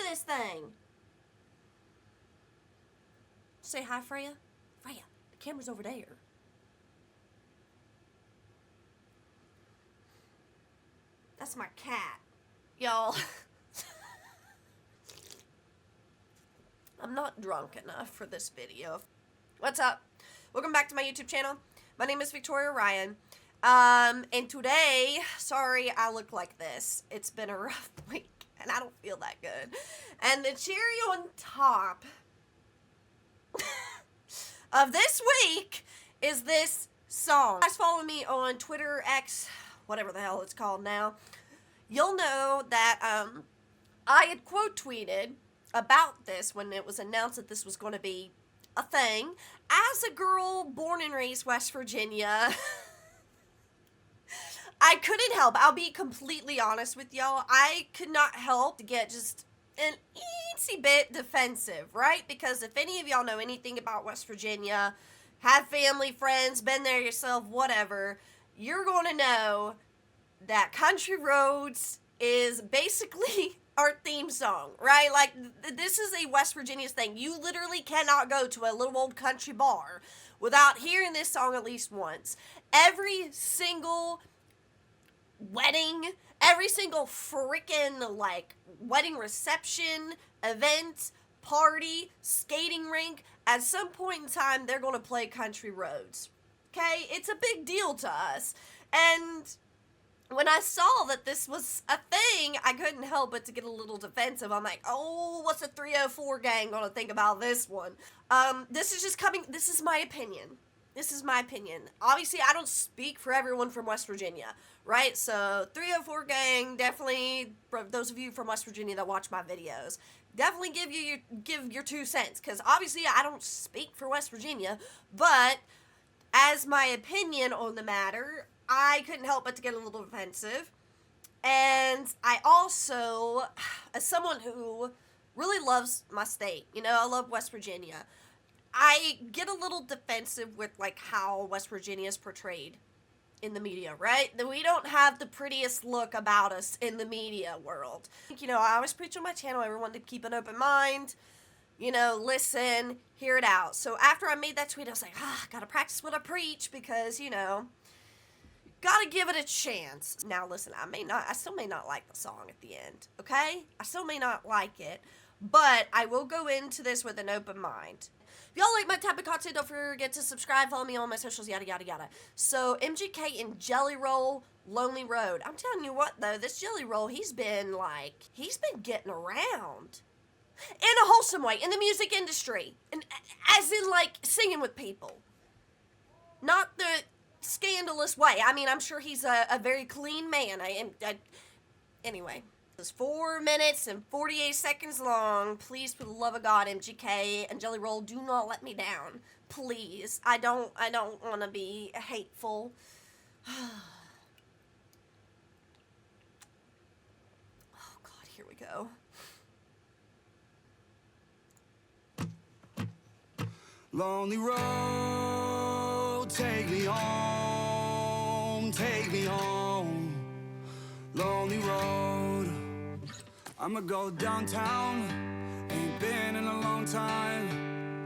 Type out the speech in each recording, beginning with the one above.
this thing. Say hi, Freya. Freya, the camera's over there. That's my cat. Y'all. I'm not drunk enough for this video. What's up? Welcome back to my YouTube channel. My name is Victoria Ryan. And today, sorry I look like this. It's been a rough week and I don't feel that good. And the cherry on top of this week is this song. You guys follow me on Twitter, X, whatever the hell it's called now. You'll know that I had quote tweeted about this when it was announced that this was going to be a thing. As a girl born and raised West Virginia, I couldn't help. I'll be completely honest with y'all. I could not help to get just an eensy bit defensive, right? Because if any of y'all know anything about West Virginia, have family, friends, been there yourself, whatever, you're going to know that Country Roads is basically our theme song, right? Like, this is a West Virginia thing. You literally cannot go to a little old country bar without hearing this song at least once. Every single wedding, every single freaking, like, wedding reception, event, party, skating rink, at some point in time, they're going to play Country Roads. Okay? It's a big deal to us. And when I saw that this was a thing, I couldn't help but to get a little defensive. I'm like, oh, what's the 304 gang gonna think about this one? This is my opinion. This is my opinion. Obviously, I don't speak for everyone from West Virginia, right? So, 304 gang, definitely, for those of you from West Virginia that watch my videos, definitely give your 2 cents, because obviously I don't speak for West Virginia, but as my opinion on the matter, I couldn't help but to get a little defensive. And I also, as someone who really loves my state, you know, I love West Virginia, I get a little defensive with, like, how West Virginia is portrayed in the media, right? That we don't have the prettiest look about us in the media world. You know, I always preach on my channel, everyone to keep an open mind, you know, listen, hear it out. So after I made that tweet, I was like, gotta practice what I preach, because, you know, gotta give it a chance. Now listen, I still may not like the song at the end, okay? I still may not like it, but I will go into this with an open mind. If y'all like my type of content, don't forget to subscribe, follow me on my socials, yada, yada, yada. So, MGK and Jelly Roll, Lonely Road. I'm telling you what, though, this Jelly Roll, he's been getting around. In a wholesome way, in the music industry. And as in, like, singing with people. Not the scandalous way. I mean, I'm sure he's a very clean man. Anyway, it's 4 minutes and 48 seconds long. Please, for the love of God, MGK and Jelly Roll, do not let me down. Please. I don't want to be hateful. Oh, God, here we go. Lonely road, take me home, take me home. Lonely road, I'ma go downtown, ain't been in a long time.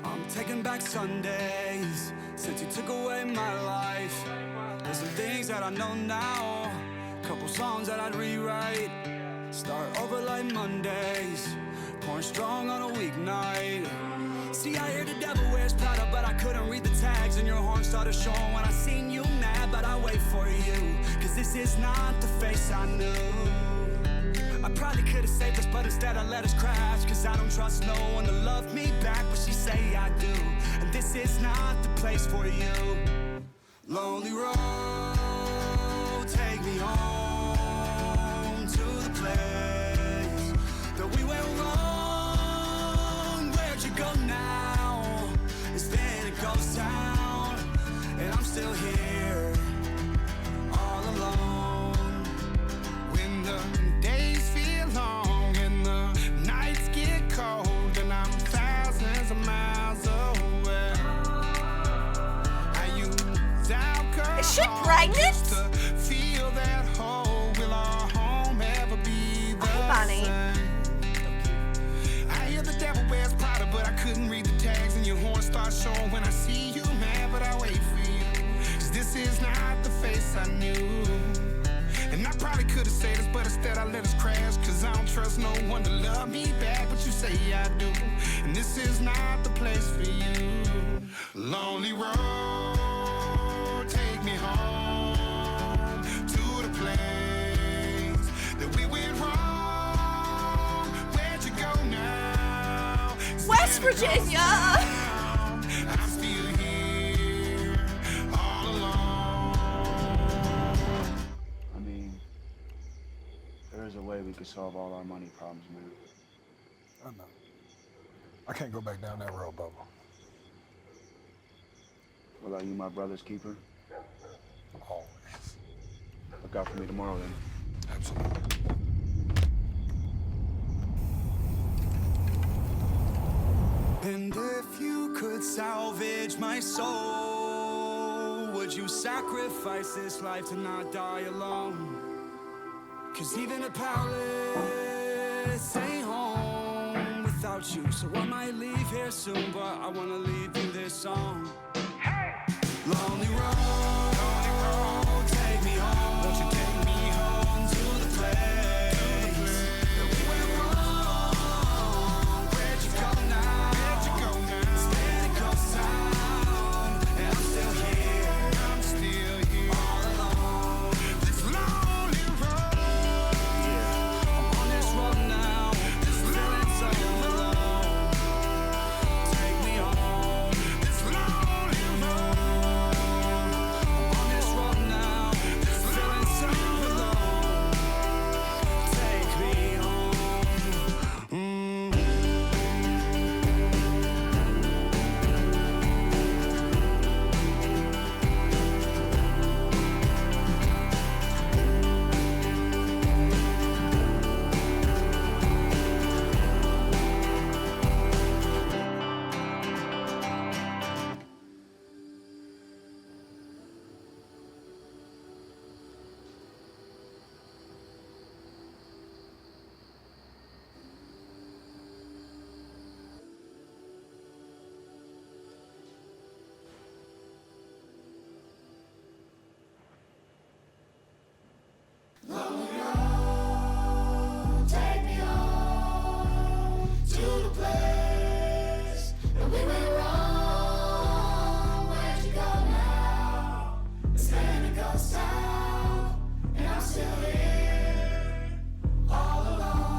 I'm taking back Sundays, since you took away my life. There's some things that I know now, couple songs that I'd rewrite. Start over like Mondays, pouring strong on a weeknight. See, I hear the devil wears Prada, but I couldn't read the tags, and your horn started showing when I seen you mad, but I wait for you, cause this is not the face I knew. I probably could've saved us, but instead I let us crash, cause I don't trust no one to love me back, but she say I do, and this is not the place for you. Lonely road, take me home to the place that we went wrong. Where'd you go now? It's then it goes down, and I'm still here, all alone. When the days feel long and the nights get cold, and I'm thousands of miles away. I use alcohol Is she pregnant? just to feel that hole. Will our home ever be face I knew. And I probably could have said this, but instead I let us crash. Cause I don't trust no one to love me back, but you say I do. And this is not the place for you. Lonely road, take me home to the place that we went wrong. Where'd you go now? West Virginia! I'm still here, all alone. I mean, there is a way we could solve all our money problems, man. I know. I can't go back down that road, Bubba. Well, are you my brother's keeper? Always. Look out for me tomorrow, then. Absolutely. And if you could salvage my soul, would you sacrifice this life to not die alone? Cause even a palace ain't home without you. So I might leave here soon, but I wanna leave you this song. Lonely road, take me home. Won't you take me home to the place that we went wrong? Where'd you go now? Standing close town, and I'm still here, all alone. This lonely road, I'm on this road now. This feeling so alone. Take me home. This lonely road. On this road now, this feeling so alone. Take me home. Take me home to the place that we went wrong. Where'd you go now? It's been a ghost town, and I'm still here, all alone.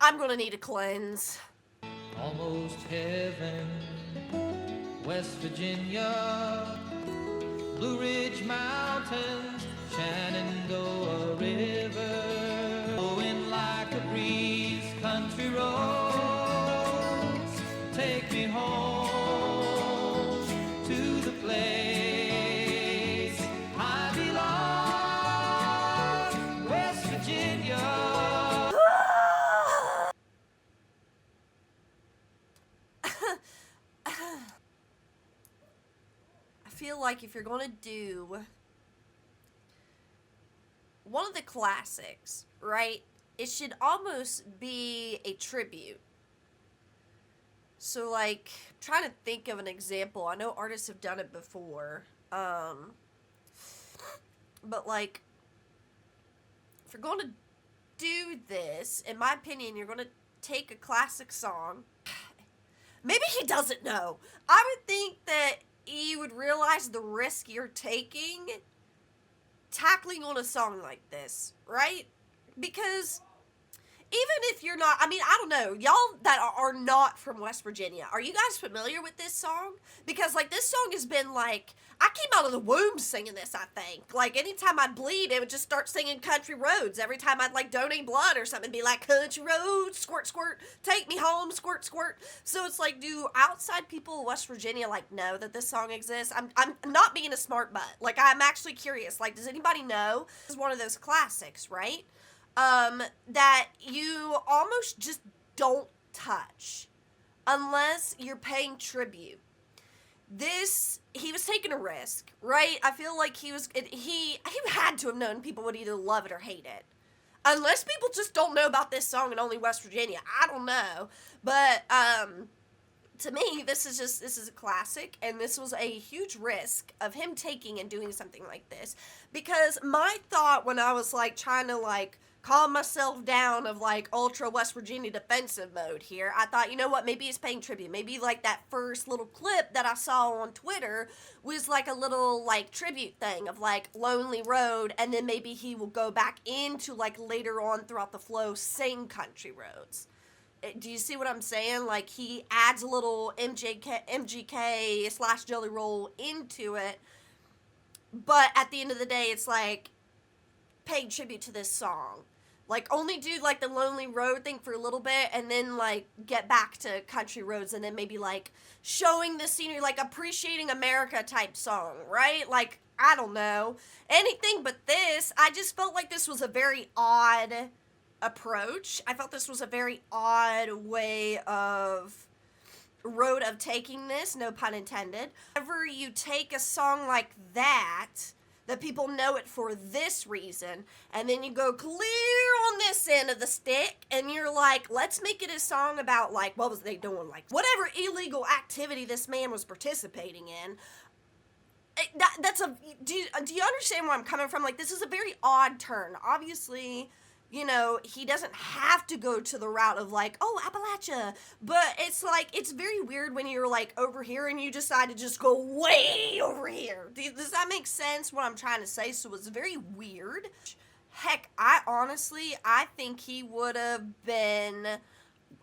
I'm gonna need a cleanse. Almost heaven, West Virginia, Blue Ridge Mountains, Shenandoah River, blowing like a breeze, country roads, take me home to the place I belong, West Virginia. I feel like if you're gonna do one of the classics, right, it should almost be a tribute. So, like, I'm trying to think of an example. I know artists have done it before. But, like, if you're going to do this, in my opinion, you're going to take a classic song. Maybe he doesn't know. I would think that he would realize the risk you're taking tackling on a song like this, right? Because even if you're not, I mean, I don't know, y'all that are not from West Virginia, are you guys familiar with this song? Because, like, this song has been, like, I came out of the womb singing this, I think. Like, anytime I'd bleed, it would just start singing Country Roads. Every time I'd, like, donate blood or something, it'd be like, Country Roads, squirt, squirt, take me home, squirt, squirt. So it's like, do outside people of West Virginia, like, know that this song exists? I'm not being a smart butt. Like, I'm actually curious. Like, does anybody know? This is one of those classics, right? That you almost just don't touch. unless you're paying tribute. He was taking a risk, right? I feel like he had to have known people would either love it or hate it. Unless people just don't know about this song in only West Virginia. I don't know. But, to me, this is a classic, and this was a huge risk of him taking and doing something like this. Because my thought when I was, like, trying to, like, calm myself down of, like, ultra West Virginia defensive mode here, I thought, you know what, maybe he's paying tribute. Maybe, like, that first little clip that I saw on Twitter was, like, a little, like, tribute thing of, like, Lonely Road, and then maybe he will go back into, like, later on throughout the flow, sing Country Roads. Do you see what I'm saying? Like, he adds a little MGK / Jelly Roll into it, but at the end of the day, it's like paying tribute to this song. Like, only do, like, the Lonely Road thing for a little bit, and then, like, get back to Country Roads, and then maybe, like, showing the scenery, like, appreciating America type song, right? Like, I don't know. Anything but this. I just felt like this was a very odd approach. I felt this was a very odd road of taking this, no pun intended. Whenever you take a song like that people know it for this reason, and then you go clear on this end of the stick, and you're like, let's make it a song about, like, what was they doing, like, whatever illegal activity this man was participating in. Do you understand where I'm coming from? Like, this is a very odd turn. Obviously, you know, he doesn't have to go to the route of, like, oh, Appalachia. But it's, like, it's very weird when you're, like, over here and you decide to just go way over here. Does that make sense, what I'm trying to say? So it's very weird. Heck, I think he would have been...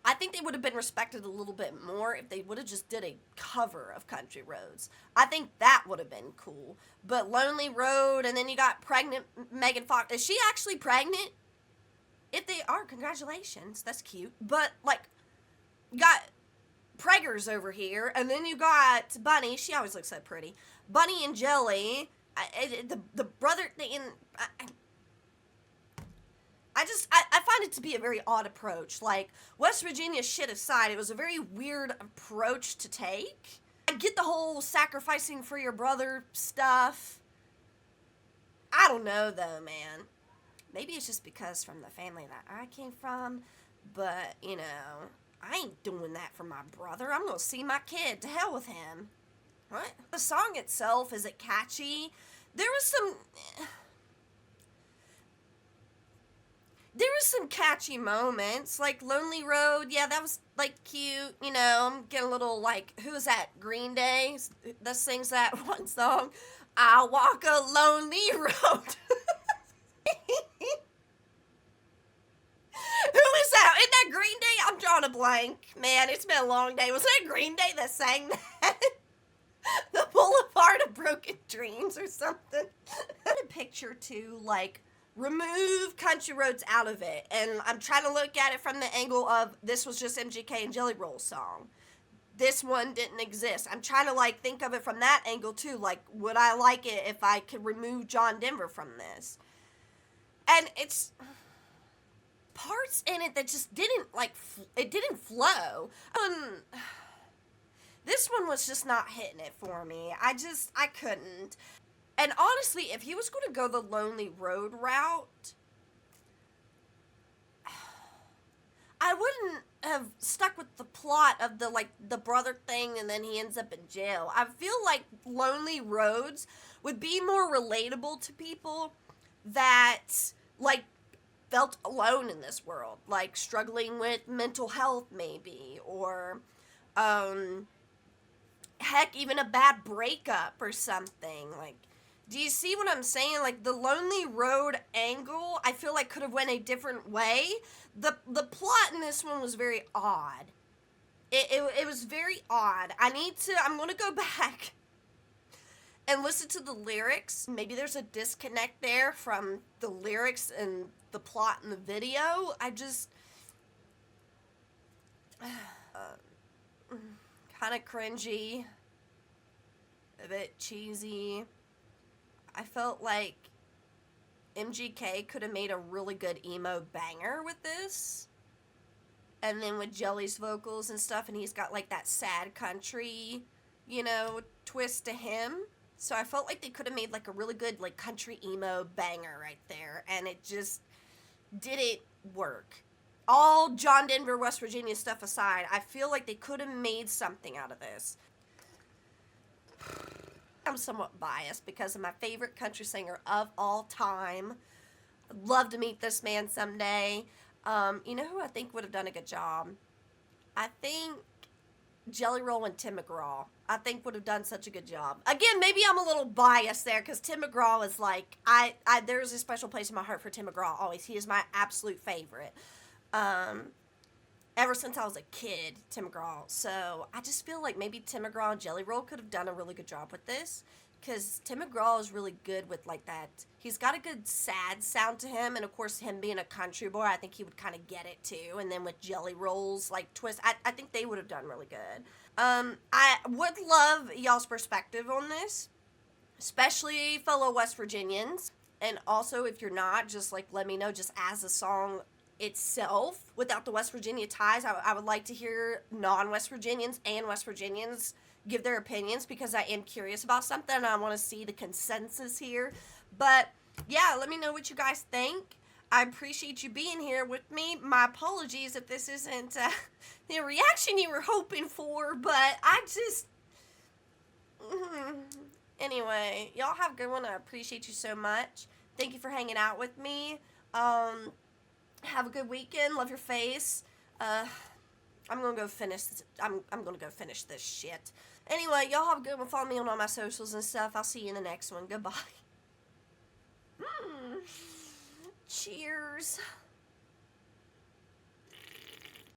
I think they would have been respected a little bit more if they would have just did a cover of Country Roads. I think that would have been cool. But Lonely Road, and then you got pregnant Megan Fox. Is she actually pregnant? If they are, congratulations. That's cute. But, like, you got Preggers over here, and then you got Bunny. She always looks so pretty. Bunny and Jelly. The brother thing. I find it to be a very odd approach. Like, West Virginia shit aside, it was a very weird approach to take. I get the whole sacrificing for your brother stuff. I don't know, though, man. Maybe it's just because from the family that I came from, but, you know, I ain't doing that for my brother. I'm gonna see my kid. To hell with him. What? The song itself, is it catchy? There was some catchy moments, like Lonely Road. Yeah, that was, like, cute. You know, I'm getting a little, like, who is that? Green Day that sings that one song. I walk a lonely road. Who is that? Isn't that Green Day? I'm drawing a blank. Man, it's been a long day. Was it Green Day that sang that? The Boulevard of Broken Dreams or something. A picture to, like, remove Country Roads out of it. And I'm trying to look at it from the angle of this was just MGK and Jelly Roll's song. This one didn't exist. I'm trying to, like, think of it from that angle, too. Like, would I like it if I could remove John Denver from this? And it's... parts in it that just didn't, like, it didn't flow. This one was just not hitting it for me. I couldn't. And honestly, if he was going to go the Lonely Road route, I wouldn't have stuck with the plot of the brother thing and then he ends up in jail. I feel like Lonely Roads would be more relatable to people that, like, felt alone in this world, like struggling with mental health maybe, or heck, even a bad breakup or something. Like, do you see what I'm saying? Like, the Lonely Road angle, I feel like could have went a different way. The plot in this one was very odd. It was very odd. I'm gonna go back and listen to the lyrics. Maybe there's a disconnect there from the lyrics and the plot in the video. Kind of cringy, a bit cheesy. I felt like MGK could have made a really good emo banger with this. and then with Jelly's vocals and stuff, and he's got like that sad country, you know, twist to him. So I felt like they could have made like a really good like country emo banger right there, and it just didn't work. All John Denver, West Virginia stuff aside, I feel like they could have made something out of this. I'm somewhat biased because of my favorite country singer of all time. I'd love to meet this man someday. You know who I think would have done a good job? I think Jelly Roll and Tim McGraw, I think would have done such a good job. Again, maybe I'm a little biased there because Tim McGraw is like, there's a special place in my heart for Tim McGraw always. He is my absolute favorite. Ever since I was a kid, Tim McGraw. So I just feel like maybe Tim McGraw and Jelly Roll could have done a really good job with this, because Tim McGraw is really good with like that. He's got a good sad sound to him, and of course him being a country boy, I think he would kind of get it too. And then with Jelly Roll's like twist, I think they would have done really good. I would love y'all's perspective on this, especially fellow West Virginians. And also, if you're not, just like let me know, just as a song itself without the West Virginia ties. I would like to hear non-West Virginians and West Virginians give their opinions, because I am curious about something and I want to see the consensus here. But yeah, let me know what you guys think. I appreciate you being here with me. My apologies if this isn't the reaction you were hoping for, but I just anyway, y'all have a good one. I appreciate you so much. Thank you for hanging out with me. Have a good weekend. Love your face. I'm gonna go finish this. I'm gonna go finish this shit. Anyway, y'all have a good one. Follow me on all my socials and stuff. I'll see you in the next one. Goodbye. Cheers.